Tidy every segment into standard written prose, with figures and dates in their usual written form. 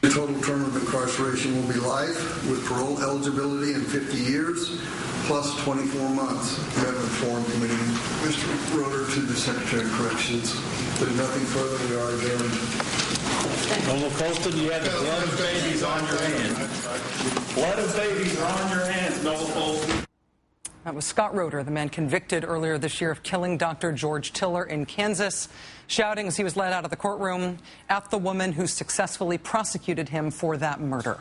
The total term of incarceration will be life with parole eligibility in 50 years plus 24 months. We have informed committing Mr. Roeder to the Secretary of Corrections. There's nothing further. We are adjourned. Nola Colston, you have the blood of babies on your hands. Blood of babies are on your hands, Nola Colston. That was Scott Roeder, the man convicted earlier this year of killing Dr. George Tiller in Kansas, shouting as he was led out of the courtroom at the woman who successfully prosecuted him for that murder.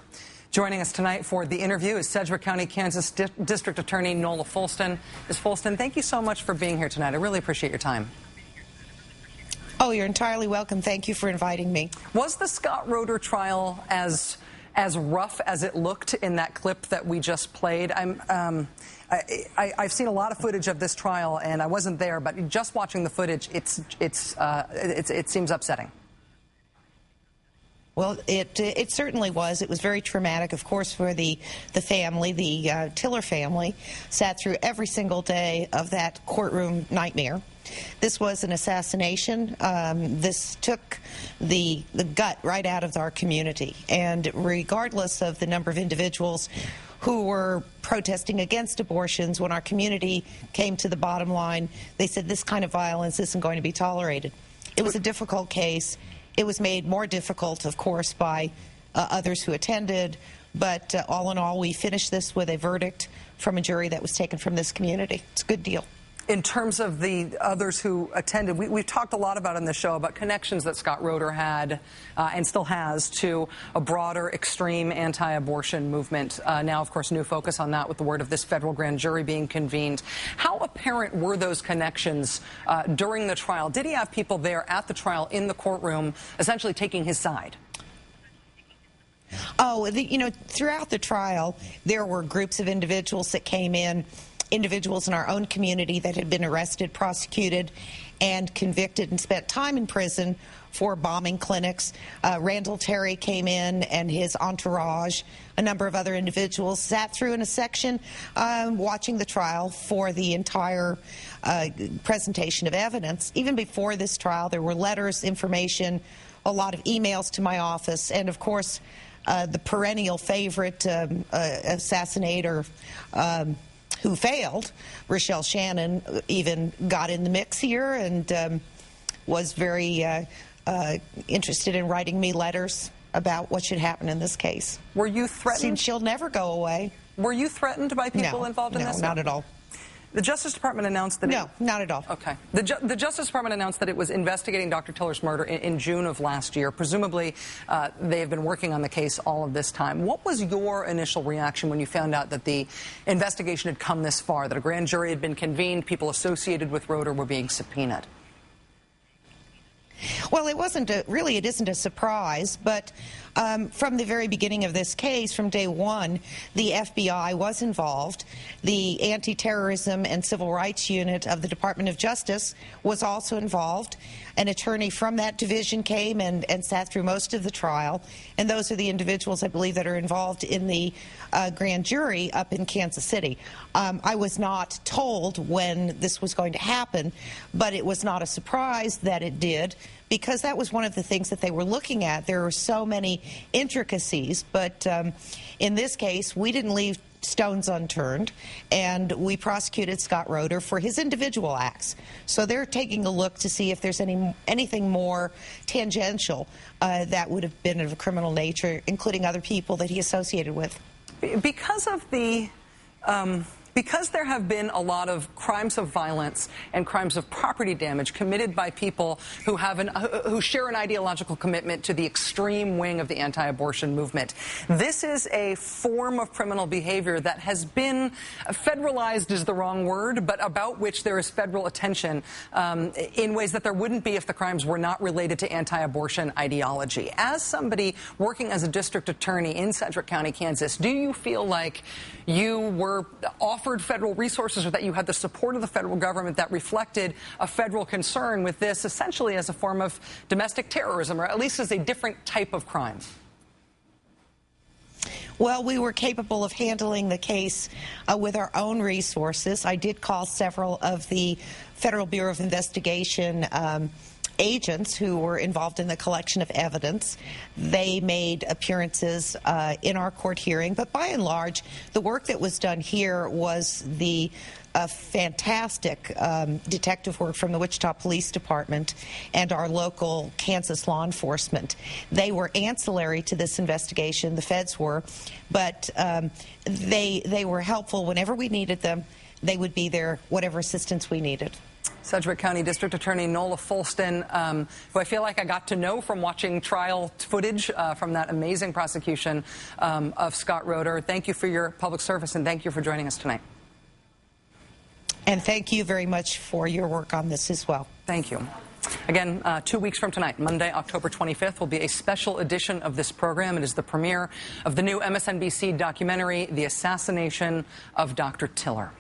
Joining us tonight for the interview is Sedgwick County, Kansas District Attorney Nola Colston. Ms. Colston, thank you so much for being here tonight. I really appreciate your time. Oh, you're entirely welcome. Thank you for inviting me. Was the Scott Roeder trial as rough as it looked in that clip that we just played? I've seen a lot of footage of this trial, and I wasn't there, but just watching the footage, it seems upsetting. Well, it certainly was. It was very traumatic, of course, for the family. The Tiller family sat through every single day of that courtroom nightmare. This was an assassination. This took the gut right out of our community. And regardless of the number of individuals who were protesting against abortions, when our community came to the bottom line, they said this kind of violence isn't going to be tolerated. It was a difficult case. It was made more difficult, of course, by others who attended. But all in all, we finished this with a verdict from a jury that was taken from this community. It's a good deal. In terms of the others who attended, we've talked a lot about on the show about connections that Scott Roeder had and still has to a broader extreme anti-abortion movement. Now, of course, new focus on that with the word of this federal grand jury being convened. How apparent were those connections during the trial? Did he have people there at the trial in the courtroom essentially taking his side? Oh, throughout the trial, there were groups of individuals that came in, individuals in our own community that had been arrested, prosecuted, and convicted and spent time in prison for bombing clinics. Randall Terry came in and his entourage, a number of other individuals, sat through in a section watching the trial for the entire presentation of evidence. Even before this trial, there were letters, information, a lot of emails to my office, and of course, the perennial favorite assassinator who failed, Rochelle Shannon, even got in the mix here and was very interested in writing me letters about what should happen in this case. Were you threatened? She'll never go away. Were you threatened by people involved in this? No, not at all. The Justice Department announced that... No, not at all. Okay. The Justice Department announced that it was investigating Dr. Tiller's murder in June of last year. Presumably, they have been working on the case all of this time. What was your initial reaction when you found out that the investigation had come this far, that a grand jury had been convened, people associated with Roeder were being subpoenaed? Well, it wasn't really, it isn't a surprise, but from the very beginning of this case, from day one, the FBI was involved. The Anti-Terrorism and Civil Rights Unit of the Department of Justice was also involved. An attorney from that division came and sat through most of the trial, and those are the individuals, I believe, that are involved in the grand jury up in Kansas City. I was not told when this was going to happen, but it was not a surprise that it did, because that was one of the things that they were looking at. There were so many intricacies, but in this case, we didn't leave stones unturned, and we prosecuted Scott Roeder for his individual acts. So they're taking a look to see if there's anything more tangential that would have been of a criminal nature, including other people that he associated with. Because of the... Because there have been a lot of crimes of violence and crimes of property damage committed by people who have who share an ideological commitment to the extreme wing of the anti-abortion movement, this is a form of criminal behavior that has been federalized is the wrong word, but about which there is federal attention in ways that there wouldn't be if the crimes were not related to anti-abortion ideology. As somebody working as a district attorney in Sedgwick County, Kansas, do you feel like you were offered federal resources or that you had the support of the federal government that reflected a federal concern with this essentially as a form of domestic terrorism, or at least as a different type of crime? Well, we were capable of handling the case with our own resources. I did call several of the Federal Bureau of Investigation agents who were involved in the collection of evidence. They made appearances in our court hearing, but by and large, the work that was done here was the fantastic detective work from the Wichita Police Department and our local Kansas law enforcement. They were ancillary to this investigation, the feds were, but they were helpful whenever we needed them. They would be there, whatever assistance we needed. Sedgwick County District Attorney Nola Folston, who I feel like I got to know from watching trial footage from that amazing prosecution of Scott Roeder. Thank you for your public service, and thank you for joining us tonight. And thank you very much for your work on this as well. Thank you. Again, 2 weeks from tonight, Monday, October 25th, will be a special edition of this program. It is the premiere of the new MSNBC documentary, The Assassination of Dr. Tiller.